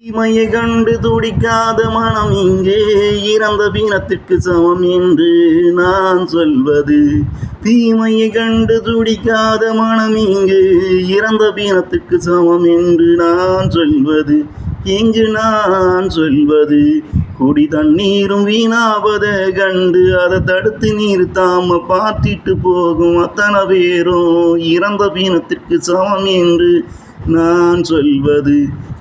தீமையை கண்டு துடிக்காத மனம் இங்கே இறந்த பீனத்திற்கு சமம் என்று நான் சொல்வது. தீமையை கண்டு துடிக்காத மனம் இங்கே இறந்த பீனத்திற்கு சமம் என்று நான் சொல்வது. எங்கு நான் சொல்வது? குடி தண்ணீரும் வீணாவத கண்டு அதை தடுத்து நிறுத்தாம பார்த்திட்டு போகும் அத்தனை பேரும் இறந்த பீனத்திற்கு சமம் என்று நான் சொல்வது.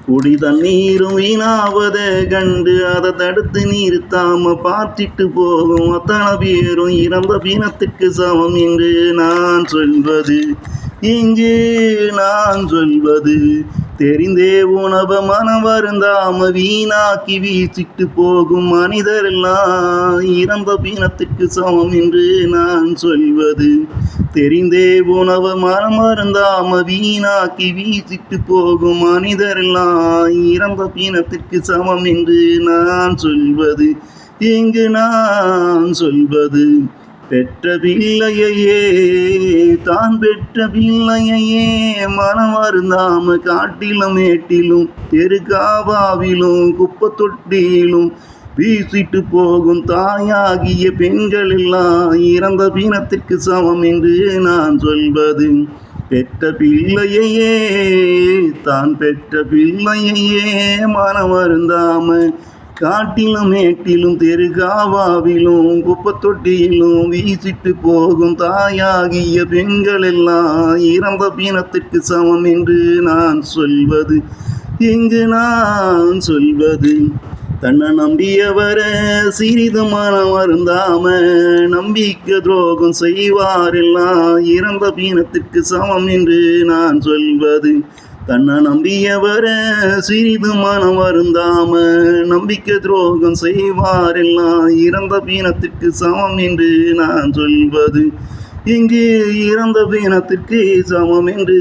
குடி தண்ணீரும் வீணாவத கண்டு அதை தடுத்து நிறுத்தாம பார்த்திட்டு போகும் அத்தனை பேரும் இறந்த பீனத்திற்கு சமம் என்று நான் சொல்வது. இங்கு நான் சொல்வது தெரிந்தே உணவை மனம் வருந்தாம வீணாக்கி வீசிட்டு போகும் மனிதரெல்லாம் இறந்த பீனத்திற்கு சமம் என்று நான் சொல்வது. தெரிந்தே உணவை மனம் வருந்தாம வீணாக்கி வீசிட்டு போகும் மனிதரெல்லாம் இறந்த பீனத்திற்கு சமம் என்று நான் சொல்வது. இங்கு நான் சொல்வது பெற்ற பிள்ளையே தான் பெற்ற பிள்ளையே மனம் வருந்தாம காட்டிலும் மேட்டிலும் தெருக்காவாவிலும் குப்பை தொட்டிலும் வீசிட்டு போகும் தாயாகிய பெண்கள் எல்லாம் இறந்த பீனத்திற்கு சமம் என்று நான் சொல்வது. பெற்ற பிள்ளையே தான் பெற்ற பிள்ளையே மனம் வருந்தாம காட்டிலும் மேட்டிலும் தெருகாவாவிலும் குப்பை தொட்டியிலும் வீசிட்டு போகும் தாயாகிய பெண்கள் எல்லாம் இறந்த பீனத்திற்கு சமம் என்று நான் சொல்வது. இங்கு நான் சொல்வது தன்னை நம்பியவர சிறிது மனம் வருந்தாம நம்பிக்கை துரோகம் செய்வாரெல்லாம் இறந்த பீனத்திற்கு சமம் என்று நான் சொல்வது. தன்னை நம்பியவர சிறிது மனம் வருந்தாம நம்பிக்கை துரோகம் செய்வாரெல்லாம் இறந்த பீனத்திற்கு சமம் என்று நான் சொல்வது. இங்கு இறந்த பீனத்திற்கு சமம் என்று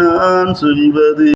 நான் சொல்வது.